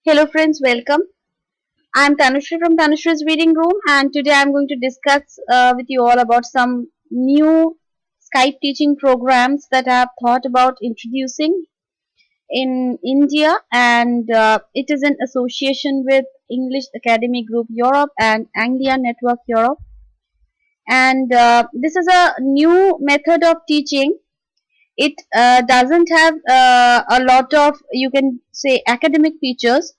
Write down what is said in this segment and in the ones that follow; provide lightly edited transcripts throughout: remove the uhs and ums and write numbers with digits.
Hello friends, welcome. I'm Tanushree from Tanushree's Reading Room, and today I'm going to discuss with you all about some new Skype teaching programs that I have thought about introducing in India, and it is in association with English Academy Group Europe and Anglia Network Europe. And this is a new method of teaching. It doesn't have a lot of, you can say, academic features.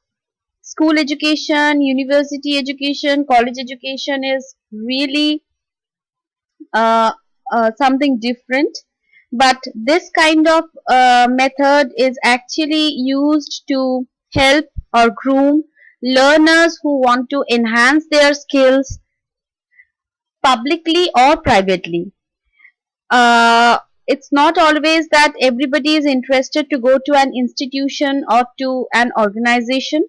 School education, university education, college education is really uh, something different. But this kind of method is actually used to help or groom learners who want to enhance their skills publicly or privately. It's not always that everybody is interested to go to an institution or to an organization.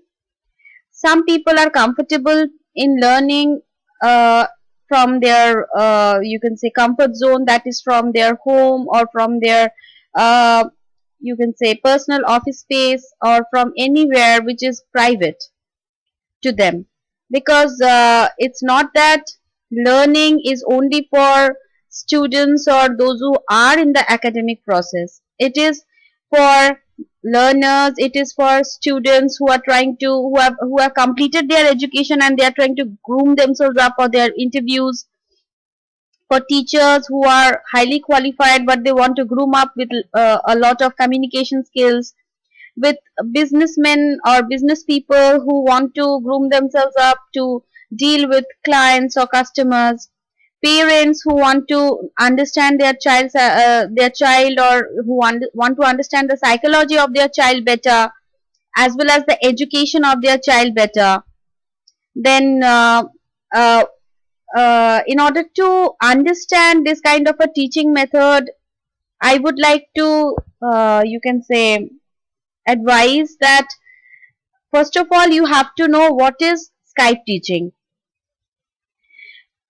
Some people are comfortable in learning from their you can say comfort zone, that is from their home or from their uh, you can say personal office space or from anywhere which is private to them, because it's not that learning is only for students or those who are in the academic process. It is for learners, it is for students who are trying to who have completed their education and they are trying to groom themselves up for their interviews, for teachers who are highly qualified but they want to groom up with a lot of communication skills, with businessmen or business people who want to groom themselves up to deal with clients or customers, parents who want to understand their child, or who want to understand the psychology of their child better, as well as the education of their child better. Then uh, in order to understand this kind of a teaching method, I would like to you can say advise that first of all you have to know what is Skype teaching.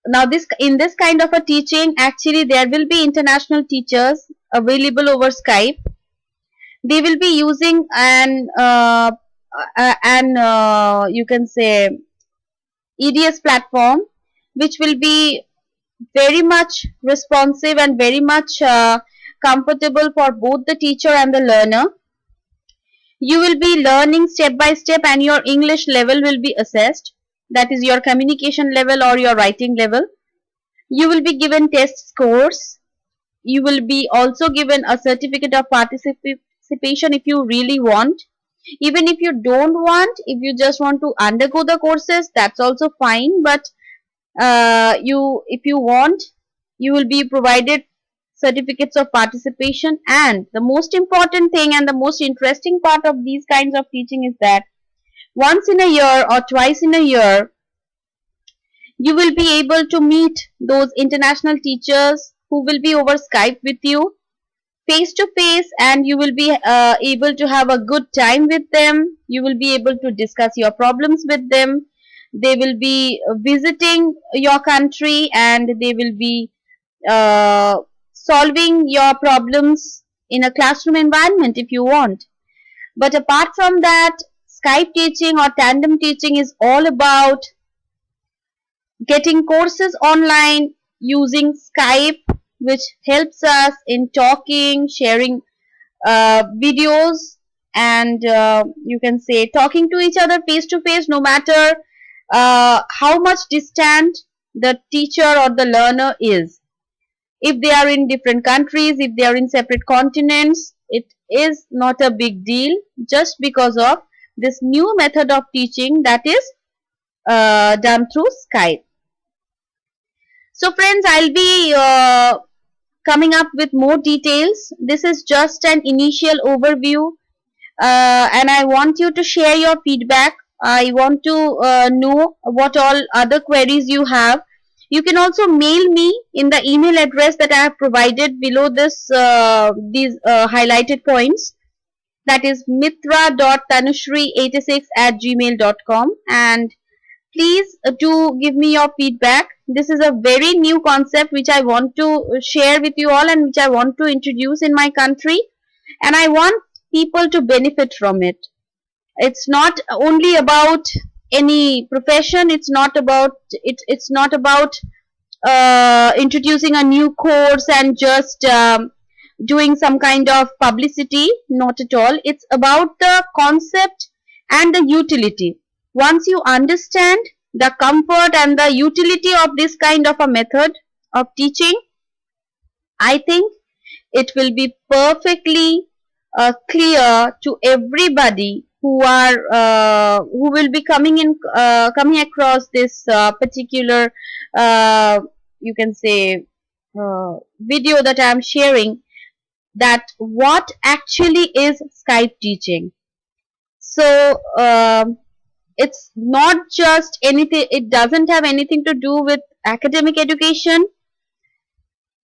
Now this in this kind of a teaching, actually there will be international teachers available over Skype. They will be using an you can say EDS platform, which will be very much responsive and very much comfortable for both the teacher and the learner. You will be learning step by step and your English level will be assessed. That is your communication level or your writing level. You will be given test scores. You will be also given a certificate of participation if you really want. Even if you don't want, if you just want to undergo the courses, that's also fine. But if you want, you will be provided certificates of participation. And the most important thing and the most interesting part of these kinds of teaching is that once in a year or twice in a year, you will be able to meet those international teachers who will be over Skype with you face to face, and you will be able to have a good time with them. You will be able to discuss your problems with them. They will be visiting your country and they will be uh, solving your problems in a classroom environment if you want. But apart from that, Skype teaching or tandem teaching is all about getting courses online using Skype, which helps us in talking, sharing videos, and you can say talking to each other face to face, no matter how much distant the teacher or the learner is. If they are in different countries, if they are in separate continents, it is not a big deal, just because of this new method of teaching that is done through Skype. So friends, I'll be coming up with more details. This is just an initial overview, and I want you to share your feedback. I want to know what all other queries you have. You can also mail me in the email address that I have provided below these highlighted points. That is mitra.tanushri86@gmail.com, and please do give me your feedback. This is a very new concept which I want to share with you all and which I want to introduce in my country, and I want people to benefit from it. It's not only about any profession. It's not about introducing a new course and just doing some kind of publicity. Not at all. It's about the concept and the utility. Once you understand the comfort and the utility of this kind of a method of teaching, I think it will be perfectly clear to everybody who will be coming across this particular you can say video that I am sharing, that what actually is Skype teaching. So it's not just anything. It doesn't have anything to do with academic education.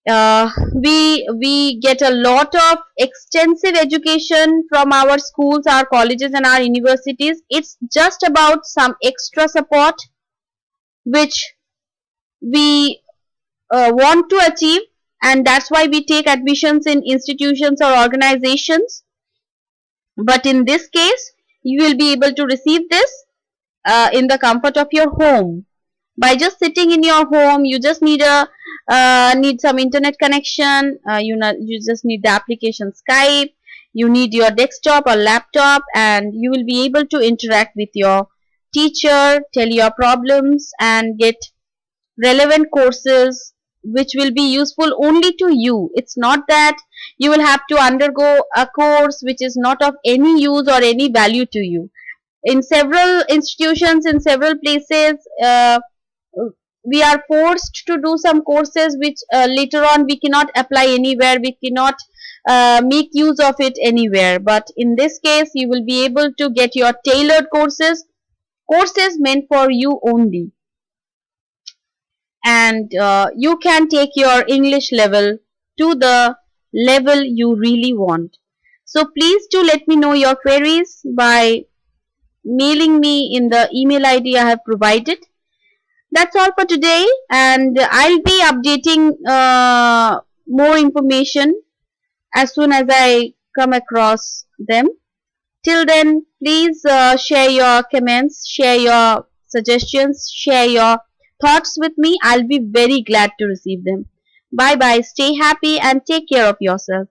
We get a lot of extensive education from our schools, our colleges, and our universities. It's just about some extra support which we want to achieve, and that's why we take admissions in institutions or organizations. But in this case, you will be able to receive this in the comfort of your home. By just sitting in your home, you just need some internet connection. You just need the application Skype. You need your desktop or laptop, and you will be able to interact with your teacher, tell your problems, and get relevant courses which will be useful only to you. It's not that you will have to undergo a course which is not of any use or any value to you. In several institutions, in several places, we are forced to do some courses which later on we cannot apply anywhere, we cannot make use of it anywhere. But in this case, you will be able to get your tailored courses meant for you only, and you can take your English level to the level you really want. So please do let me know your queries by mailing me in the email ID I have provided. That's all for today, and I'll be updating more information as soon as I come across them. Till then, please share your comments, share your suggestions, share your thoughts with me. I'll be very glad to receive them. Bye bye. Stay happy and take care of yourself.